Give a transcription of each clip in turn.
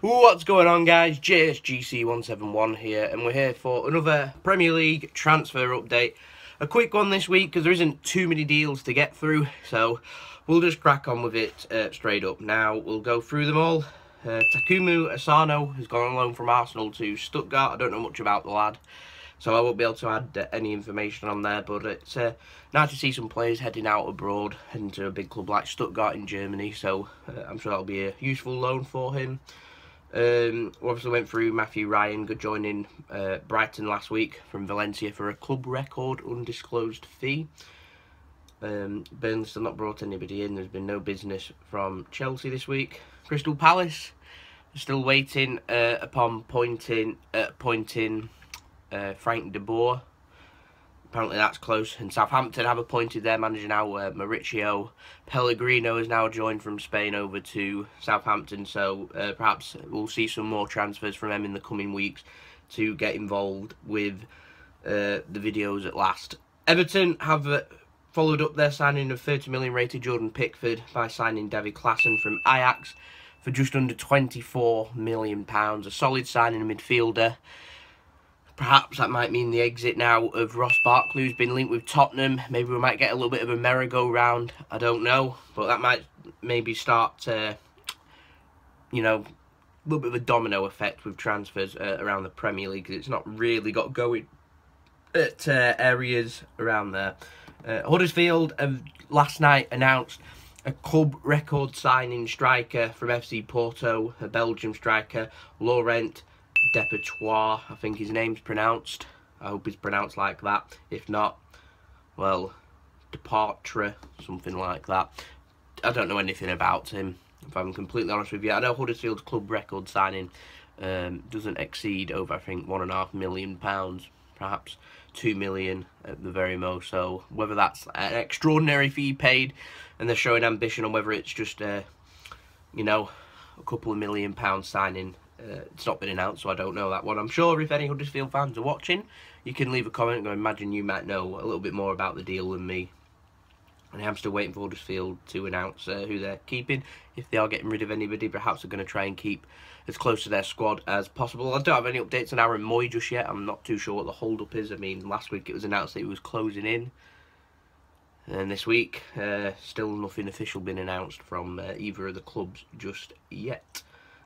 What's going on, guys? JSGC 171 here, and we're here for another Premier League transfer update. A quick one this week because there isn't too many deals to get through, so we'll just crack on with it straight up. Now we'll go through them all. Takuma Asano has gone on loan from Arsenal to Stuttgart. I don't know much about the lad, so I won't be able to add any information on there, but it's nice to see some players heading out abroad, heading to a big club like Stuttgart in Germany, so I'm sure that'll be a useful loan for him. We obviously went through Matthew Ryan joining Brighton last week from Valencia for a club record undisclosed fee. Burnley still not brought anybody in. There's been no business from Chelsea this week. Crystal Palace still waiting upon appointing Frank de Boer. Apparently that's close, and Southampton have appointed their manager now. Mauricio Pellegrino has now joined from Spain over to Southampton, so perhaps we'll see some more transfers from them in the coming weeks to get involved with the videos at last. Everton have followed up their signing of 30 million rated Jordan Pickford by signing David Klaassen from Ajax for just under £24 million. A solid signing, a midfielder. Perhaps that might mean the exit now of Ross Barkley, who's been linked with Tottenham. Maybe we might get a little bit of a merry-go-round. I don't know. But that might maybe start, a little bit of a domino effect with transfers around the Premier League. Because it's not really got going at areas around there. Huddersfield have last night announced a club record signing striker from FC Porto, a Belgium striker, Laurent Depoitre, I think his name's pronounced. I hope it's pronounced like that. If not, well, Departure, something like that. I don't know anything about him, if I'm completely honest with you. I know Huddersfield's club record signing doesn't exceed over, I think, £1.5 million, perhaps 2 million at the very most. So whether that's an extraordinary fee paid and they're showing ambition, or whether it's just a couple of £1 million signing, it's not been announced, so I don't know that one. I'm sure if any Huddersfield fans are watching, you can leave a comment. I imagine you might know a little bit more about the deal than me. And I'm still waiting for Huddersfield to announce who they're keeping. If they are getting rid of anybody, perhaps they're going to try and keep as close to their squad as possible. I don't have any updates on Aaron Moy just yet. I'm not too sure what the hold-up is. I mean, last week it was announced that he was closing in. And this week, still nothing official been announced from either of the clubs just yet.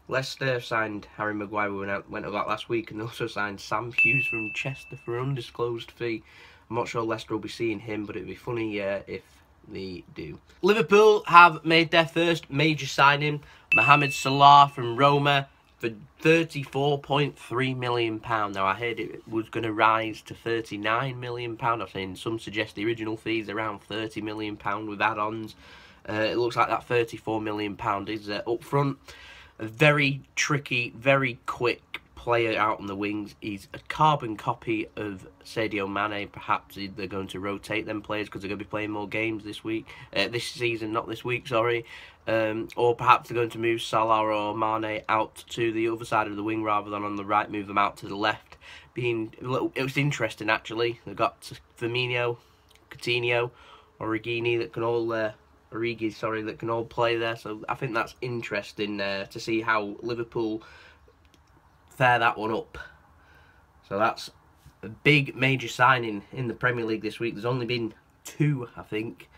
Leicester signed Harry Maguire, we went over that last week, and also signed Sam Hughes from Chester for an undisclosed fee. I'm not sure Leicester will be seeing him, but it'd be funny if they do. Liverpool have made their first major signing, Mohamed Salah from Roma, for £34.3 million. Now, I heard it was going to rise to £39 million. I've seen some suggest the original fees around £30 million with add-ons. It looks like that £34 million is up front. A very tricky, very quick player out on the wings. He's a carbon copy of Sadio Mane. Perhaps they're going to rotate them players because they're going to be playing more games this season, not this week, sorry. Or perhaps they're going to move Salah or Mane out to the other side of the wing rather than on the right, move them out to the left. It was interesting, actually. They've got Firmino, Coutinho, Origi that can all... that can all play there, so I think that's interesting to see how Liverpool fare that one up. So that's a big major signing in the Premier League this week. There's only been 2, I think.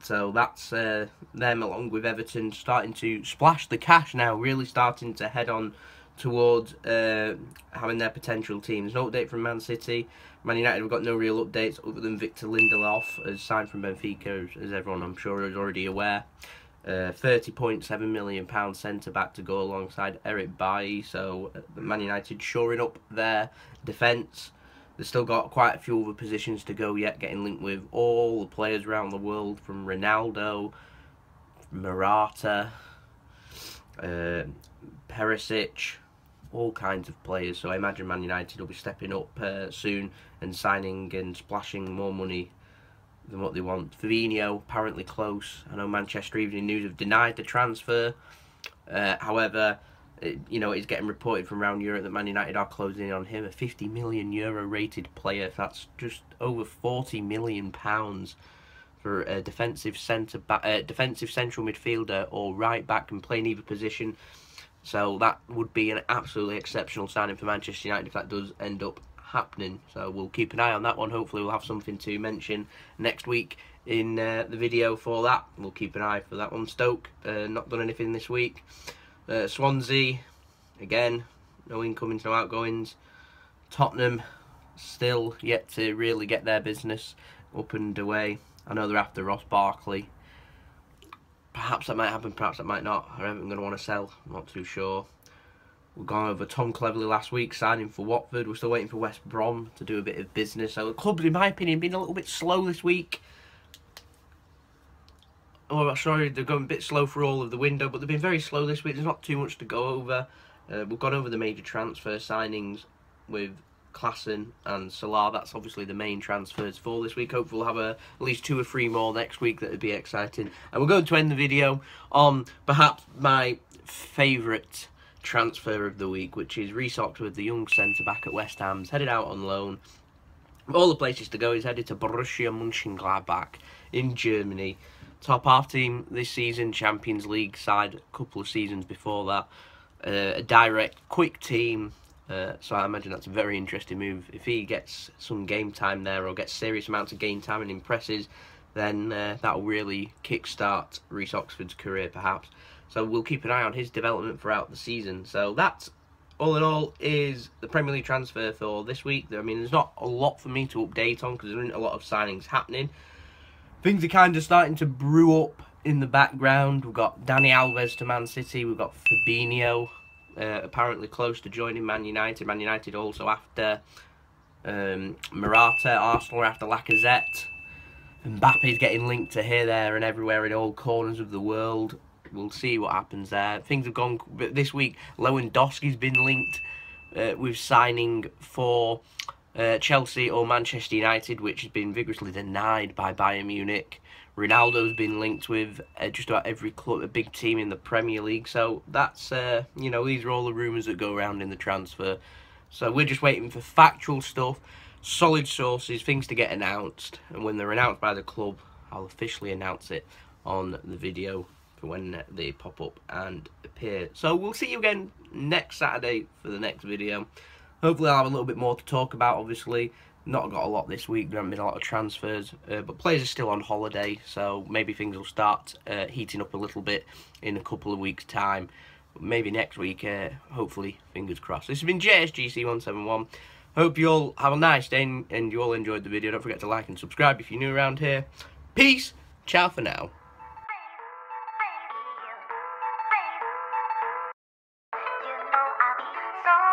So that's them, along with Everton, starting to splash the cash now, really starting to head on towards having their potential team. There's no update from Man City. Man United have got no real updates other than Victor Lindelof has signed from Benfica, as everyone I'm sure is already aware. £30.7 million centre-back to go alongside Eric Bailly. So Man United shoring up their defence. They've still got quite a few other positions to go yet, getting linked with all the players around the world, from Ronaldo, Morata, Perisic, all kinds of players. So I imagine Man United will be stepping up soon and signing and splashing more money than what they want. Fabinho, apparently close. I know Manchester Evening News have denied the transfer. However, it's getting reported from around Europe that Man United are closing in on him. A €50 million rated player. That's just over £40 million for a defensive central midfielder or right back, can play in either position. So that would be an absolutely exceptional signing for Manchester United if that does end up happening. So we'll keep an eye on that one. Hopefully we'll have something to mention next week in the video for that. We'll keep an eye for that one. Stoke, not done anything this week. Swansea, again, no incomings, no outgoings. Tottenham, still yet to really get their business up and away. I know they're after Ross Barkley. Perhaps that might happen, perhaps that might not. Are Everton going to want to sell? I'm not too sure. We've gone over Tom Cleverley last week, signing for Watford. We're still waiting for West Brom to do a bit of business. So the club, in my opinion, been a little bit slow this week. Oh, sorry, they're going a bit slow for all of the window, but they've been very slow this week. There's not too much to go over. We've gone over the major transfer signings with Klassen and Salah. That's obviously the main transfers for this week. Hopefully we'll have at least 2 or 3 more next week. That would be exciting. And we're going to end the video on perhaps my favourite transfer of the week, which is Reece Oxford, the young centre-back at West Ham. He's headed out on loan. Of all the places to go, he's headed to Borussia Mönchengladbach in Germany. Top half team this season, Champions League side a couple of seasons before that. A direct, quick team. So I imagine that's a very interesting move. If he gets some game time there, or gets serious amounts of game time and impresses, then that'll really kickstart Reece Oxford's career, perhaps. So we'll keep an eye on his development throughout the season. So that's, all in all, is the Premier League transfer for this week. I mean, there's not a lot for me to update on because there isn't a lot of signings happening. Things are kind of starting to brew up in the background. We've got Dani Alves to Man City. We've got Fabinho, apparently close to joining Man United. Man United also after Morata. Arsenal are after Lacazette. Mbappe's getting linked to here, there and everywhere in all corners of the world. We'll see what happens there. Things have gone... This week, Lewandowski's been linked with signing for Chelsea or Manchester United, which has been vigorously denied by Bayern Munich. Ronaldo's been linked with just about every club, a big team in the Premier League. So that's, you know, these are all the rumours that go around in the transfer. So we're just waiting for factual stuff, solid sources, things to get announced. And when they're announced by the club, I'll officially announce it on the video for when they pop up and appear. So we'll see you again next Saturday for the next video. Hopefully I'll have a little bit more to talk about, obviously. Not got a lot this week, there haven't been a lot of transfers, but players are still on holiday, so maybe things will start heating up a little bit in a couple of weeks' time. Maybe next week, hopefully, fingers crossed. This has been JSGC 171. Hope you all have a nice day and you all enjoyed the video. Don't forget to like and subscribe if you're new around here. Peace, ciao for now. You know I'll be so